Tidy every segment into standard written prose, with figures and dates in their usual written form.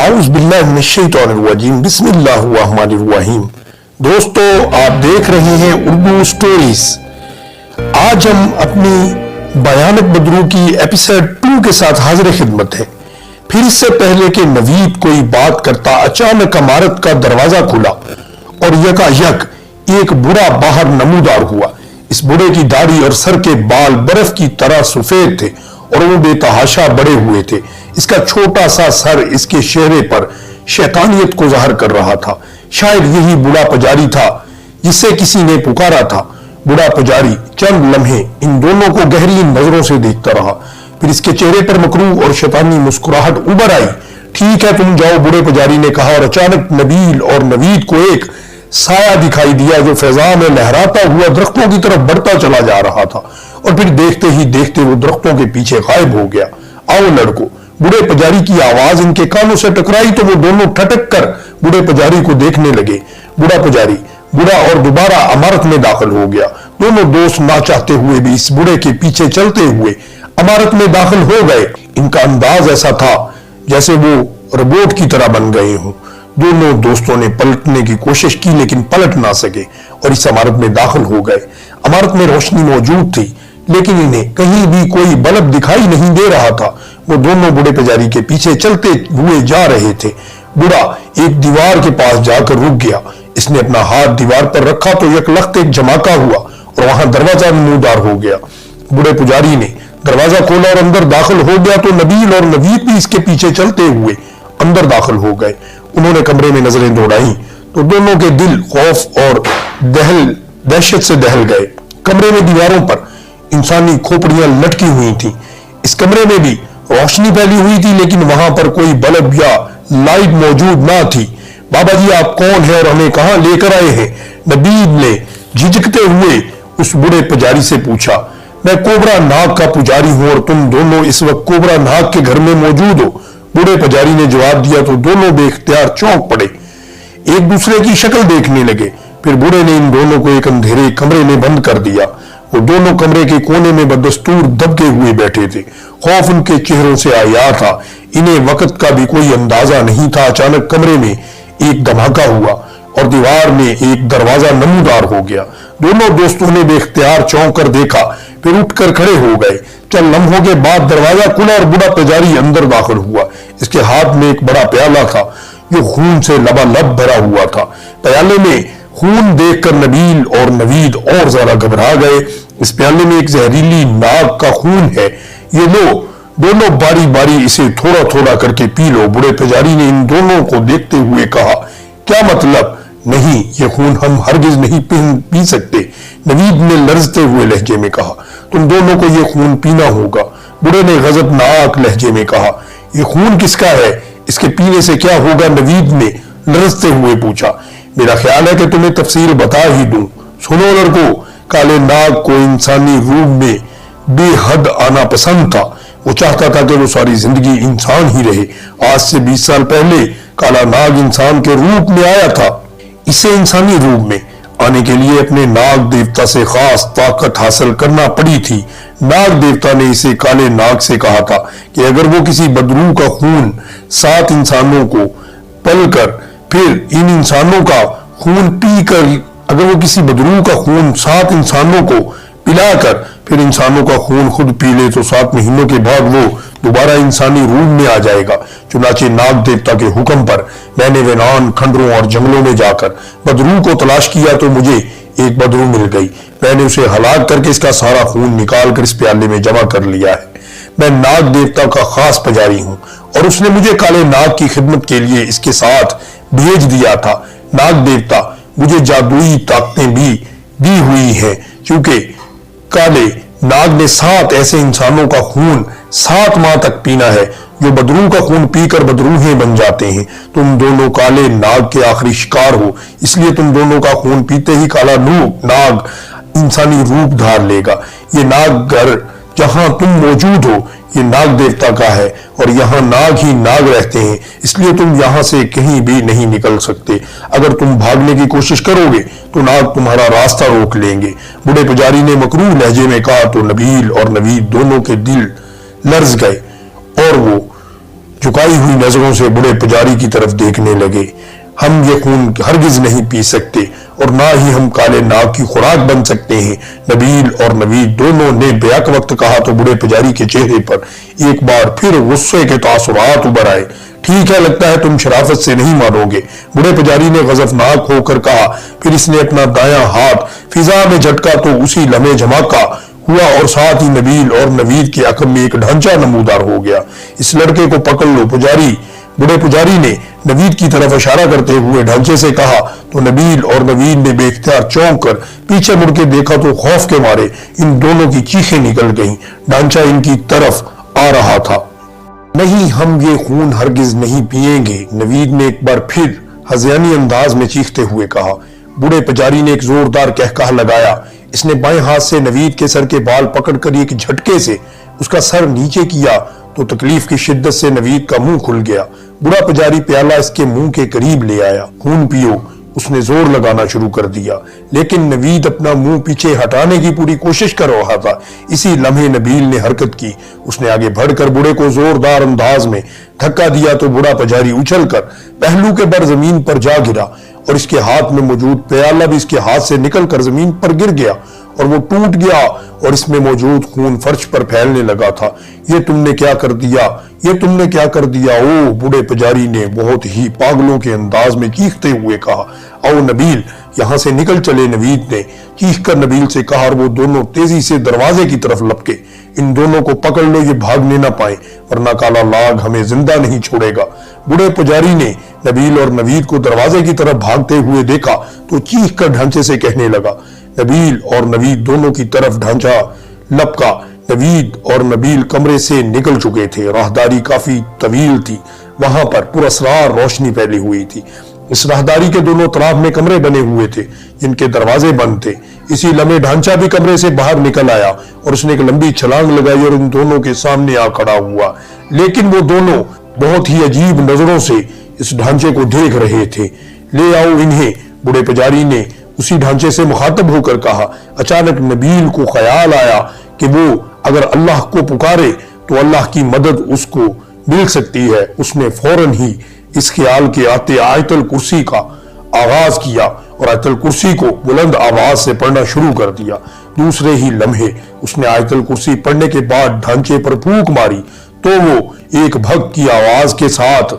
आऊज़ बिल्लाहि मिनश्शैतानिर्रजीम बिस्मिल्लाहिर्रहमानिर्रहीम। दोस्तों, आप देख रहे हैं उर्दू स्टोरीज। आज हम अपनी भयानक बदरू की एपिसोड 2 के साथ हाजिर खिदमत है। फिर इससे पहले कि नवीद कोई बात करता, अचानक इमारत का दरवाजा खुला और यकायक एक बूढ़ा बाहर नमूदार हुआ। इस बूढ़े की दाढ़ी और सर के बाल बर्फ की तरह सफेद थे और वो बेतहाशा बड़े हुए थे। इसका छोटा सा सर इसके चेहरे पर शैतानियत को जाहिर कर रहा था। शायद यही बूढ़ा पुजारी था जिसे किसी ने पुकारा था। बूढ़ा पुजारी चंद लम्हे इन दोनों को गहरी नजरों से देखता रहा। फिर इसके चेहरे पर मकरूह और शैतानी मुस्कुराहट उभर आई। ठीक है, तुम जाओ, बूढ़े पुजारी ने कहा। और अचानक नबील और नवीद को एक साया दिखाई दिया जो फैजा में लहराता हुआ दरख्तों की तरफ बढ़ता चला जा रहा था और फिर देखते ही देखते वो दरख्तों के पीछे गायब हो गया। आओ लड़को, बूढ़े पुजारी की आवाज इनके कानों से टकराई तो वो दोनों ठटक कर बूढ़े पुजारी को देखने लगे। बूढ़ा पुजारी बूढ़ा और दोबारा इमारत में दाखिल हो गया। दोनों दोस्त ना चाहते हुए भी इस बूढ़े के पीछे चलते हुए इमारत में दाखिल हो गए। इनका अंदाज ऐसा था जैसे वो रोबोट की तरह बन गए हों। दोनों दोस्तों ने पलटने की कोशिश की लेकिन पलट ना सके और इस इमारत में दाखिल हो गए। इमारत में रोशनी मौजूद थी लेकिन इन्हें कहीं भी कोई बल्ब दिखाई नहीं दे रहा था। वो दोनों बूढ़े पुजारी के पीछे चलते हुए जा रहे थे। बूढ़ा एक दीवार के पास जाकर रुक गया। इसने अपना हाथ दीवार पर रखा तो यकलख्त एक धमाका हुआ और वहां दरवाजा नमूदार हो गया। बूढ़े पुजारी ने दरवाजा खोला और अंदर दाखिल हो गया तो नबील और नवीद भी इसके पीछे चलते हुए अंदर दाखिल हो गए। उन्होंने कमरे में नजरें दौड़ाई तो दोनों के दिल खौफ और दहशत से दहल गए। कमरे में दीवारों पर इंसानी खोपड़ियां लटकी हुई थी। इस कमरे में भी रोशनी फैली हुई थी लेकिन वहां पर कोई बल्ब या लाइट मौजूद ना थी। बाबा जी, आप कौन है और हमें कहां लेकर आए हैं? नबीद ने झिझकते हुए उस बूढ़े पुजारी से पूछा। मैं कोबरा नाग का पुजारी हूं और तुम दोनों इस वक्त कोबरा नाग के घर में मौजूद हो। बूढ़े पुजारी ने जवाब दिया तो दोनों बेख्तियार चौंक पड़े, एक दूसरे की शक्ल देखने लगे। फिर बूढ़े ने इन दोनों को एक अंधेरे कमरे में बंद कर दिया। वो दोनों कमरे के कोने में बदस्तूर दबके हुए बैठे थे। खौफ उनके चेहरों से आया था। इन्हें वक्त का भी कोई अंदाजा नहीं था। अचानक कमरे में एक धमाका हुआ और दीवार में एक दरवाजा नमूदार हो गया। दोनों दोस्तों ने बेख्तियार चौंक कर देखा, फिर उठकर खड़े हो गए। चंद लम्हों के बाद दरवाजा खुला और बूढ़ा पुजारी अंदर दाखिल हुआ। इसके हाथ में एक बड़ा प्याला था जो खून से लबालब भरा हुआ था। प्याले में खून देखकर नबील और नवीद और ज्यादा घबरा गए। इस प्याले में एक जहरीली नाग का खून है, ये लो, दोनों बारी बारी इसे थोड़ा थोड़ा करके पी लो। बूढ़े पुजारी ने इन दोनों को देखते हुए कहा। क्या मतलब? नहीं, ये खून हम हरगिज नहीं पी सकते, नवीद ने लरजते हुए लहजे में कहा। तुम दोनों को ये खून पीना होगा, बूढ़े ने गजबनाक लहजे में कहा। ये खून किसका है? इसके पीने से क्या होगा? नवीद ने लरजते हुए पूछा। मेरा ख्याल है कि तुम्हें तफसील बता ही दूं। सुनो लड़को, काले नाग को इंसानी रूप में बेहद आना पसंद था। वो चाहता था कि वो सारी जिंदगी इंसान ही रहे। आज से 20 साल पहले काला नाग इंसान के रूप में आया था। इसे इंसानी रूप में आने के लिए अपने नाग देवता से खास ताकत हासिल करना पड़ी थी। नाग देवता ने इसे काले नाग से कहा था कि अगर वो किसी बदरू का खून 7 इंसानों को पलकर फिर इन इंसानों का खून पीकर अगर वो किसी बदरू का खून 7 इंसानों को पिलाकर फिर इंसानों का खून खुद पी ले तो 7 महीनों के बाद वो दोबारा इंसानी रूप में आ जाएगा। चुनाचे नाग देवता के हुक्म पर मैंने वेनान खंडरों और जंगलों में जाकर बदरू को तलाश किया तो मुझे एक बदरू मिल गई। मैंने उसे हलाक करके इसका सारा खून निकाल कर इस प्याले में जमा कर लिया है। मैं नाग देवता का खास पुजारी हूँ और उसने मुझे काले नाग की खिदमत के लिए इसके साथ भेज दिया था। नाग देवता मुझे जादुई ताकतें भी दी हुई है क्योंकि काले नाग ने 7 ऐसे इंसानों का खून 7 माह तक पीना है जो बदरू का खून पीकर बदरूहे बन जाते हैं। तुम दोनों काले नाग के आखिरी शिकार हो, इसलिए तुम दोनों का खून पीते ही काला नाग इंसानी रूप धार लेगा। ये नाग घर जहां तुम मौजूद हो ये नाग देवता का है और यहाँ नाग ही नाग रहते हैं, इसलिए तुम यहाँ से कहीं भी नहीं निकल सकते। अगर तुम भागने की कोशिश करोगे तो नाग तुम्हारा रास्ता रोक लेंगे। बूढ़े पुजारी ने मकरूह लहजे में कहा तो नबील और नवीद दोनों के दिल लर्ज गए और वो झुकाई हुई नजरों से बूढ़े पुजारी की तरफ देखने लगे। हम ये खून हरगिज नहीं पी सकते और ना ही हम काले नाग की खुराक बन सकते हैं। नबील और नवीद दोनों ने बेहक वक्त कहा तो बूढ़े पुजारी के चेहरे पर एक बार फिर गुस्से के तासुरात उभर आए। ठीक है, लगता है तुम शराफत से नहीं मानोगे, बूढ़े पुजारी ने गजबनाक होकर कहा। फिर इसने अपना दायां हाथ फिजा में झटका तो उसी लम्हे धमाका हुआ और साथ ही नबील और नवीद के अकब में एक ढांचा नमूदार हो गया। इस लड़के को पकड़ लो पुजारी, बूढ़े पुजारी ने नवीद की तरफ इशारा करते हुए ढांचे से कहा तो नबील और नवीद ने बेख्तियार चौंक कर पीछे मुड़ के देखा तो खौफ के मारे इन दोनों की चीखें निकल गईं। ढांचा इनकी तरफ आ रहा था। नहीं, हम ये खून हरगिज नहीं पिएंगे, नवीद ने एक बार फिर हज़ियानी अंदाज में चीखते हुए कहा। बूढ़े पुजारी ने एक जोरदार कहकहा लगाया। इसने बाएं हाथ से नवीद के सर के बाल पकड़कर एक झटके से उसका सर नीचे किया तो तकलीफ की शिद्दत से नवीद का मुंह खुल गया। बूढ़ा पुजारी प्याला इसके मुंह के करीब ले आया। खून पियो, उसने जोर लगाना शुरू कर दिया, लेकिन नवीद अपना मुंह पीछे हटाने की पूरी कोशिश कर रहा था। इसी लम्हे नबील ने हरकत की। उसने आगे बढ़कर बूढ़े को जोरदार अंदाज में धक्का दिया तो बूढ़ा पुजारी उछलकर पहलू के बल जमीन पर जा गिरा और इसके हाथ में मौजूद प्याला भी इसके हाथ से निकलकर जमीन पर गिर गया और वो टूट गया और इसमें मौजूद खून फर्श पर फैलने लगा था। ये तुमने क्या कर दिया, ये तुमने क्या कर दिया? ओ, बूढ़े पुजारी ने बहुत ही पागलों के अंदाज में चीखते हुए कहा। आओ नबील, यहाँ से निकल चले, नवीद ने चीख कर नबील से कहा और वो दोनों तेजी से दरवाजे की तरफ लपके। इन दोनों को पकड़ लो, ये भागने ना पाए वरना काला नाग हमें जिंदा नहीं छोड़ेगा। बूढ़े पुजारी ने नबील और नवीद को दरवाजे की तरफ भागते हुए देखा तो चीख कर ढांचे से कहने लगा। नबील और नवीद दोनों की तरफ ढांचा लपका। नवीद और नबील कमरे से निकल चुके थे। राहदारी काफी तवील थी, वहां पर पुरअसरार रोशनी फैली हुई थी। इस राहदारी के दोनों तरफ में कमरे बने हुए थे जिनके दरवाजे बंद थे। इसी लम्हे ढांचा भी कमरे से बाहर निकल आया और उसने एक लंबी छलांग लगाई और इन दोनों के सामने आ खड़ा हुआ। लेकिन वो दोनों बहुत ही अजीब नजरों से इस ढांचे को देख रहे थे। ले आओ इन्हें, बूढ़े पुजारी ने उसी ढांचे से मुखातब होकर कहा। अचानक नबील को ख्याल आया कि वो अगर अल्लाह को पुकारे तो अल्लाह की मदद उसको मिल सकती है। उसने फौरन ही इस ख्याल के आते आयतुल कुर्सी का आगाज किया और आयतुल कुर्सी को बुलंद आवाज से पढ़ना शुरू कर दिया। दूसरे ही लम्हे उसने आयतुल कुर्सी पढ़ने के बाद ढांचे पर फूंक मारी तो वो एक भग की आवाज के साथ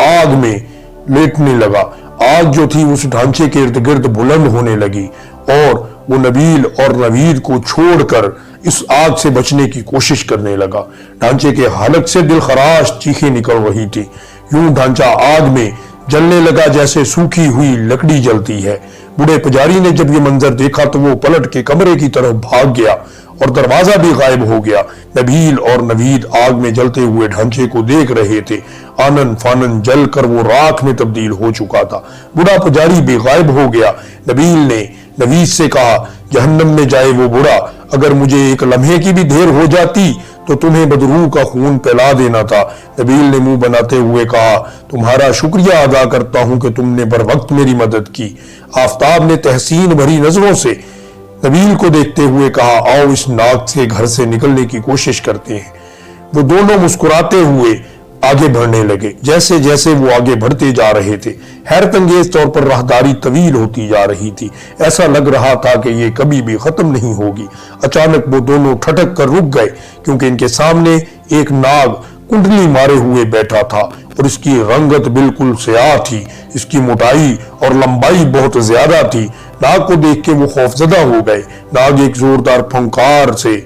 आग में लेटने लगा। आग जो थी उस ढांचे के इर्द गिर्द बुलंद होने लगी और वो नबील और नवीद को छोड़कर इस आग से बचने की कोशिश करने लगा। ढांचे के हलक से दिलखराश चीखें निकल रही थी। यूं ढांचा आग में जलने लगा जैसे सूखी हुई लकड़ी जलती है। बूढ़े पुजारी ने जब ये मंजर देखा तो वो पलट के कमरे की तरफ भाग गया और दरवाजा भी गायब हो गया। नबील और नवीद आग में जलते हुए ढांचे को देख रहे थे। आनन फानन जल कर वो राख में तब्दील हो चुका था। बूढ़ा पुजारी भी गायब हो गया। नबील ने नवीद से कहा, जहन्नम में जाए वो बुरा, अगर मुझे एक लम्हे की भी देर हो जाती तो तुम्हें बदरू का खून पिला देना था। नबील ने मुंह बनाते हुए कहा, तुम्हारा शुक्रिया अदा करता हूं कि तुमने बर वक्त मेरी मदद की। आफताब ने तहसीन भरी नजरों से नबील को देखते हुए कहा, आओ इस नाग से घर से निकलने की कोशिश करते हैं। वो दोनों मुस्कुराते हुए आगे बढ़ने लगे। जैसे जैसे वो आगे बढ़ते जा रहे थे हैरत अंगेज तौर पर राहदारी तवील होती जा रही थी। ऐसा लग रहा था कि ये कभी भी खत्म नहीं होगी। अचानक वो दोनों ठटक कर रुक गए क्योंकि इनके सामने एक नाग कुंडली मारे हुए बैठा था और इसकी रंगत बिल्कुल स्याह थी। इसकी मोटाई और लंबाई बहुत ज्यादा थी। नाग को देख के वो खौफजदा हो गए। नाग एक जोरदार फुंकार से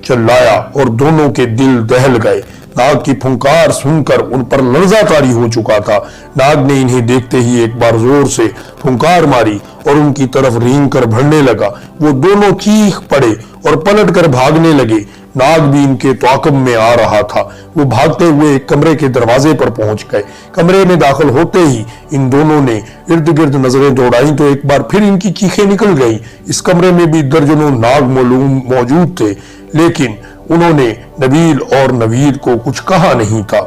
चिल्लाया और दोनों के दिल दहल गए। नाग की फुंकार सुनकर उन पर लर्जा तारी हो चुका था। नाग ने इन्हें देखते ही एक बार जोर से फुंकार मारी और उनकी तरफ रेंग कर बढ़ने लगा। वो दोनों चीख पड़े और पलट कर भागने लगे। नाग भी इनके ताक़ब में आ रहा था। वो भागते हुए एक कमरे के दरवाजे पर पहुंच गए। कमरे में दाखिल होते ही इन दोनों ने इर्द गिर्द नजरें दौड़ाई तो एक बार फिर इनकी चीखें निकल गईं। इस कमरे में भी दर्जनों नाग मौजूद थे, लेकिन उन्होंने नबील और नवीद को कुछ कहा नहीं था।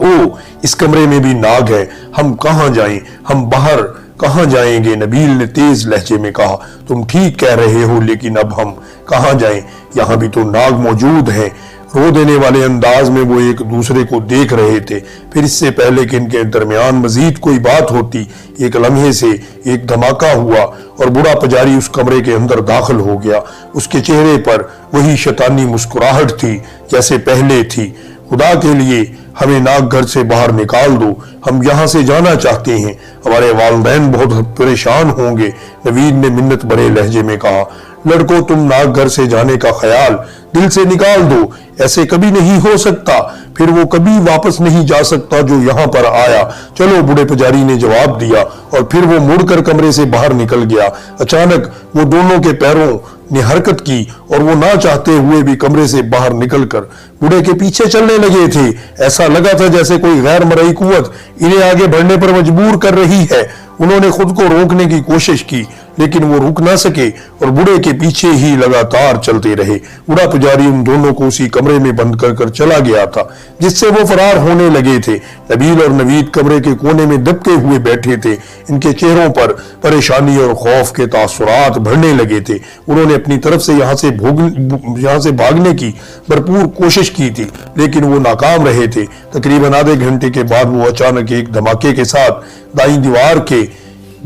ओ, इस कमरे में भी नाग है, हम कहां जाएं, हम बाहर कहां जाएंगे? नबील ने तेज लहजे में कहा। तुम ठीक कह रहे हो, लेकिन अब हम कहां जाएं? यहाँ भी तो नाग मौजूद हैं। रो देने वाले अंदाज में वो एक दूसरे को देख रहे थे। फिर इससे पहले कि इनके दरमियान मजीद कोई बात होती, एक लम्हे से एक धमाका हुआ और बूढ़ा पुजारी उस कमरे के अंदर दाखिल हो गया। उसके चेहरे पर वही शैतानी मुस्कुराहट थी जैसे पहले थी। खुदा के लिए हमें नाक घर से बाहर निकाल दो, हम यहाँ से जाना चाहते हैं, हमारे वालिदैन बहुत परेशान होंगे, नवीद ने मिन्नत भरे लहजे में कहा। लड़कों, तुम नाक घर से जाने का ख्याल दिल से निकाल दो, ऐसे कभी नहीं हो सकता, फिर वो कभी वापस नहीं जा सकता जो यहाँ पर आया। चलो, बूढ़े पुजारी ने जवाब दिया और फिर वो मुड़कर कमरे से बाहर निकल गया। अचानक वो दोनों के पैरों ने हरकत की और वो ना चाहते हुए भी कमरे से बाहर निकलकर बूढ़े के पीछे चलने लगे थे। ऐसा लगा था जैसे कोई गैर मरई कुव्वत इन्हें आगे बढ़ने पर मजबूर कर रही है। उन्होंने खुद को रोकने की कोशिश की, लेकिन वो रुक ना सके और बूढ़े के पीछे ही लगातार चलते रहे। बूढ़ा पुजारी उन दोनों को उसी कमरे में बंद कर चला गया था जिससे वो फरार होने लगे थे। नबील और नवीद कमरे के कोने में दबके हुए बैठे थे। इनके चेहरों पर परेशानी और खौफ के तासुरात बढ़ने लगे थे। उन्होंने अपनी तरफ से यहाँ से भागने की भरपूर कोशिश की थी, लेकिन वो नाकाम रहे थे। तकरीबन आधे घंटे के बाद वो अचानक एक धमाके के साथ दाईं दीवार के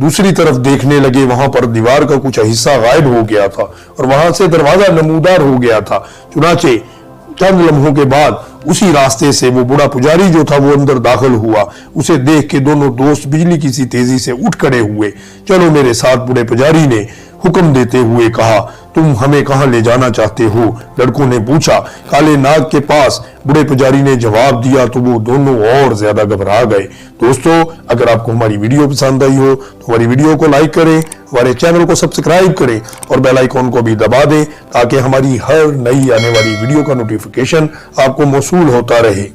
दूसरी तरफ देखने लगे। वहां पर दीवार का कुछ हिस्सा गायब हो गया था और वहां से दरवाजा नमूदार हो गया था। चुनाचे चंद लम्हों के बाद उसी रास्ते से वो बूढ़ा पुजारी जो था वो अंदर दाखिल हुआ। उसे देख के दोनों दोस्त बिजली की सी तेजी से उठ खड़े हुए। चलो मेरे साथ, बूढ़े पुजारी ने हुक्म देते हुए कहा। तुम हमें कहां ले जाना चाहते हो? लड़कों ने पूछा। काले नाग के पास, बूढ़े पुजारी ने जवाब दिया। तो वो दोनों और ज्यादा घबरा गए। दोस्तों, अगर आपको हमारी वीडियो पसंद आई हो तो हमारी वीडियो को लाइक करें, हमारे चैनल को सब्सक्राइब करें और बेल आइकॉन को भी दबा दें ताकि हमारी हर नई आने वाली वीडियो का नोटिफिकेशन आपको मौसूल होता रहे।